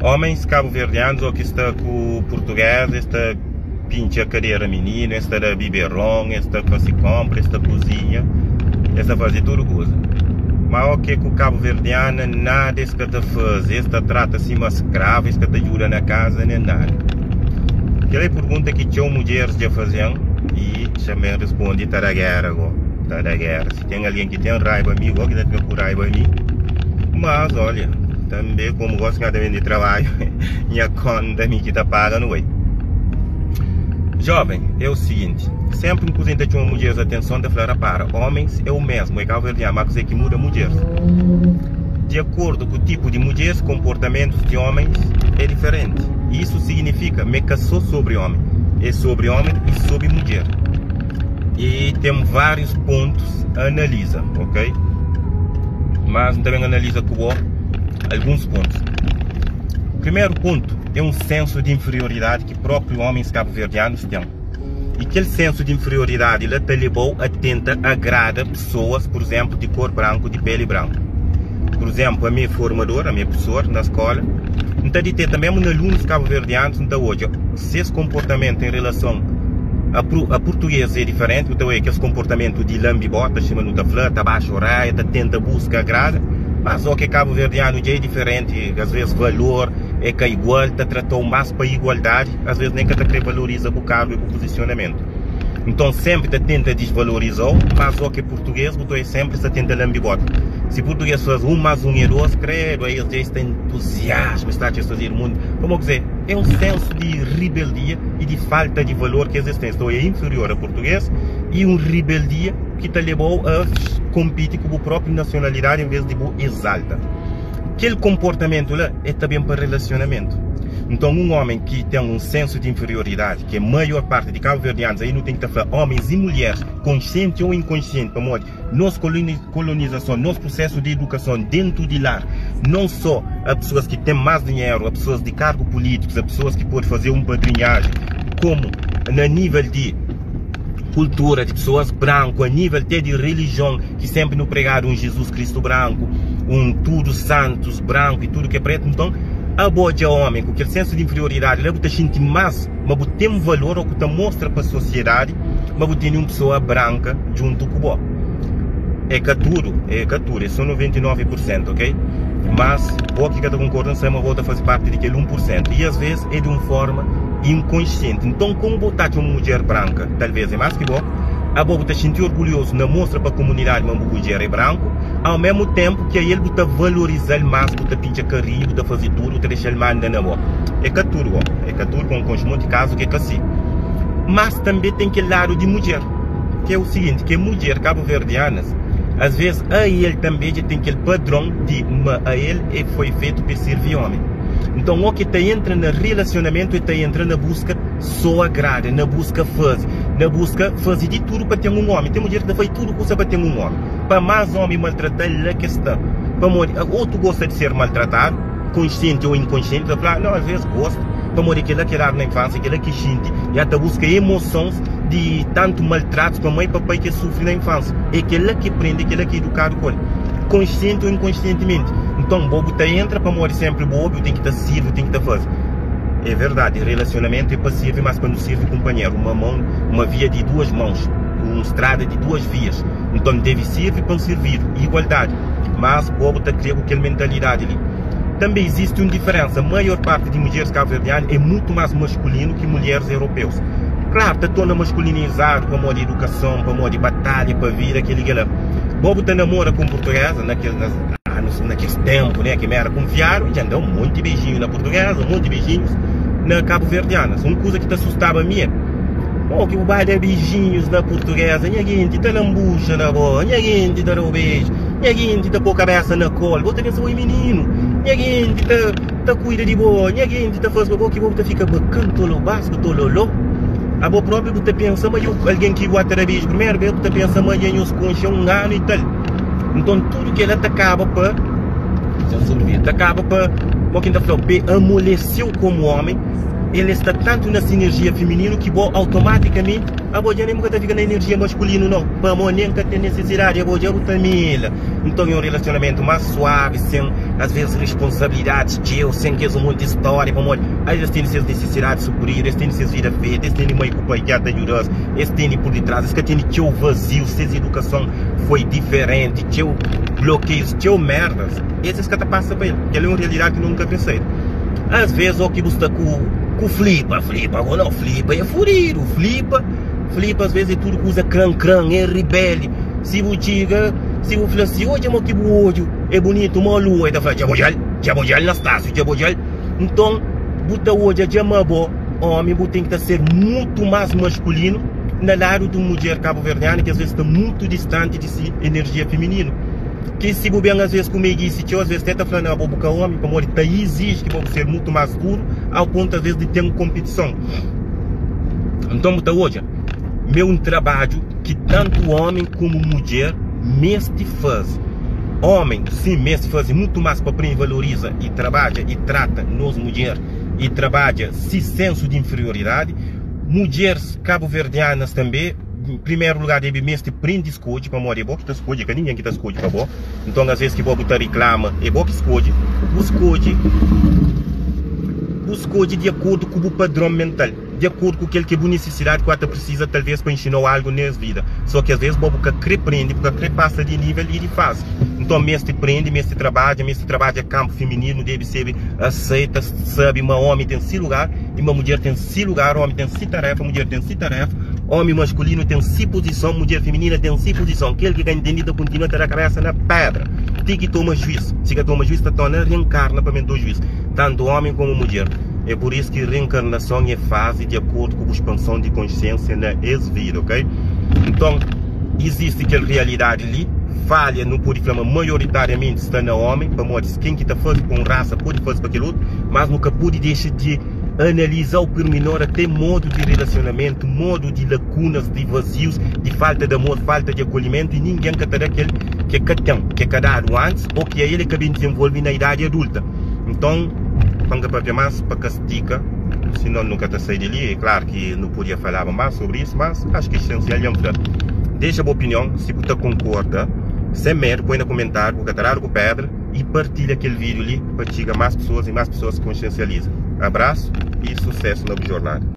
Homens cabo-verdianos ou que está com português, esta pincha carreira menina, esta da biberon, esta que se compra, esta cozinha, esta faz tudo coisa. Mas o que com o cabo-verdiano, nada é que te faz, esta trata-se de escravo, esta te ajuda na casa, nem nada. Aquela pergunta que tinha mulheres já faziam e também respondi, está da guerra agora, está da guerra. Se tem alguém que tem raiva a mim, ou que tem com raiva a mim, mas olha, também como gosto de trabalho, minha conta me que está paga no way. Jovem, é o seguinte, sempre que a gente uma mulher atenção de falar para homens é o mesmo, é cabo-verdiano, mas é que muda mulheres. De acordo com o tipo de mulheres, comportamentos de homens é diferente. Isso significa, me caçou sobre homem, é sobre homem e sobre mulher. E tem vários pontos, analisa, ok? Mas também analisa com alguns pontos. O primeiro ponto é um senso de inferioridade que próprios homens cabo-verdianos têm. E aquele senso de inferioridade ele te levou a tentar agradar pessoas, por exemplo, de cor branca, de pele branca. Por exemplo, a minha formadora, a minha professora na escola, então de ter também alunos cabo-verdianos, então hoje, se esse comportamento em relação a português é diferente, então é aquele comportamento de lambibota, chama no taflata, abaixo raia, tenta buscar agrada. Mas o que cabo-verdiano já é diferente, às vezes valor é que é igual, te tratou mais para igualdade, às vezes nem que te valoriza o cargo e o posicionamento. Então sempre te tenta desvalorizar, mas o que português, então é sempre se tenta lambibota. Se português faz mais e dois, credo, aí eles têm entusiasmo, está a fazer o mundo. Como dizer, é um senso de rebeldia e de falta de valor que existem. Então é inferior a português e uma rebeldia que te levou a competir com a própria nacionalidade em vez de exalta. Aquele comportamento lá é também para relacionamento. Então um homem que tem um senso de inferioridade, que a maior parte de cabo-verdianos aí não tem que falar homens e mulheres, consciente ou inconsciente, para modo, nossa colonização, nosso processo de educação dentro de lá, não só a pessoas que têm mais dinheiro, a pessoas de cargo políticos, a pessoas que podem fazer um padrinhagem, como no nível de cultura de pessoas brancas, a nível até de religião, que sempre nos pregaram um Jesus Cristo branco, um tudo santos branco e tudo que é preto. Então, a boa homem, com aquele senso de inferioridade, ele vai sentir mais, mas tem um valor ou que mostra para a sociedade, mas tem uma pessoa branca junto com o é caturo, é só 99%, ok? Mas, o que cada concordância é uma volta a fazer parte daquele 1%, e às vezes é de uma forma inconsciente. Então, como botar uma mulher branca, talvez é mais que bom, a boa está sentir orgulhoso na mostra para a comunidade, mas a mulher é branco, ao mesmo tempo que ele está valorizar mais, está pintar carinho, está fazer tudo, está deixar ele manda na boa. É caturo com um conjunto de casos que é assim. Mas também tem aquele lado de mulher, que é o seguinte, que mulher cabo-verdianas, às vezes a ele também tem aquele padrão de a ele foi feito para servir homem. Então o que está entra no relacionamento, está entra na busca só agrada, na busca fazer de tudo para ter um homem. Tem mulher que faz tudo para ter um homem. Para mais homem maltratar, é questão. Ou tu gosta de ser maltratado, consciente ou inconsciente, tu fala, não, às vezes gosta. Para morrer aquela que era na infância, aquela que sente, e até busca emoções de tanto maltrato para mãe e papai que sofre na infância. É aquela que aprende, aquela que é educado com ele, consciente ou inconscientemente. Então, o bobo entra para morrer sempre bobo, tem que estar sirvo, tem que estar fazer. É verdade, relacionamento é para servir, mas para não servir companheiro. Uma via de duas mãos, uma estrada de duas vias. Então, deve servir para servir, igualdade. Mas o bobo está criando aquela mentalidade ali. Também existe uma diferença. A maior parte de mulheres cabo-verdianas é muito mais masculino que mulheres europeias. Claro, está toda masculinizado para modo de educação, para modo de batalha, para vir aquele que lá. Bobo está namora com portuguesa naqueles tempos, né, que me era confiado, já andou um monte de beijinhos na portuguesa, um monte de beijinhos na cabo-verdiana. Uma coisa que te assustava a mim, que o pai dá beijinhos na portuguesa, ninguém te lambucha na boa, ninguém te dá um beijo, ninguém te pôr a cabeça na cola, você pensa, oi menino, ninguém te cuida de boa, ninguém te faz boa, que você fica bacana, tolo basco, tolo. A boa própria você pensa, mas alguém que vai ter beijo primeiro, você pensa, mas eu se concha um ano e tal. Então tudo que ela te acaba para amoleceu como homem, ele está tanto na sinergia feminina que automaticamente a boja nem nunca fica na energia masculina não. Para mim nunca tem necessidade a boja tamila. Então é um relacionamento mais suave, sem às vezes responsabilidades teu, sem que é um monte de história, para mim. Às vezes tem suas necessidades suprir, eles têm suas vidas feitas, eles têm uma culpa que te ajuda, eles têm por detrás, eles têm teu vazio, se a educação foi diferente, teu bloqueios, teu merdas. Esses que te passa para ele. Ele é uma realidade que eu nunca pensei. Às vezes o que você com flipa, ou não, flipa é furido, flipa às vezes é tudo que usa crã, é rebelde. Se você diga, se você fala assim, hoje é que hoje é bonito, uma lua, ele fala, já vou Anastácio, já vou. Então, você hoje é uma boa, homem, você tem que ser muito mais masculino na lado de uma mulher cabo-verdiana que às vezes está muito distante de si, energia feminina. Que se bem às vezes comigo e se às vezes tenta falar, não, vou buscar homem, como ele exige que vou ser muito mais duro, ao ponto às vezes de ter uma competição. Então, hoje, meu trabalho que tanto homem como mulher mestre faz. Homem, sim, mestre faz muito mais para quem valoriza e trabalha e trata nós mulheres e trabalha sem senso de inferioridade. Mulheres cabo-verdianas também. Em primeiro lugar, deve mesmo prende escolhe para morrer, é bom que está escolhe, que ninguém que está escolhe para bom. Então, às vezes que vou botar reclama, é bom que escolhe de acordo com o padrão mental, de acordo com aquilo que é a necessidade que você precisa, talvez, para ensinar algo nessa vida. Só que às vezes, vou querer prende, porque querer passa de nível e de fase. Então, mestre prende, mestre trabalha campo feminino, deve ser aceita, sabe, uma homem tem esse lugar, e uma mulher tem esse lugar, homem tem essa tarefa, mulher tem essa tarefa. Homem masculino tem essa posição, mulher feminina tem essa posição. Aquele que ganha entendido continua a ter a cabeça na pedra. Tem que tomar juízo. Se que toma juízo, está tornando reencarna para mentor juízo. Tanto homem como mulher. É por isso que reencarnação é fase de acordo com a expansão de consciência na ex-vida, ok? Então, existe aquela realidade ali. Falha no pode falar maioritariamente está no homem. Para mostrar quem que está fazendo com raça pode fazer para aquele outro. Mas nunca pode deixar de analisar o pormenor até modo de relacionamento, modo de lacunas, de vazios, de falta de amor, falta de acolhimento, e ninguém que terá aquele que é cadado antes ou que é ele que desenvolve na idade adulta. Então, panga para mais para castiga, senão nunca está saído ali. É claro que não podia falar mais sobre isso, mas acho que é essencial. Deixa a boa opinião, se você concorda, sem medo, põe no comentário, o catarado com pedra e partilha aquele vídeo ali para chegar mais pessoas e mais pessoas se consciencializam. Abraço e sucesso na jornada.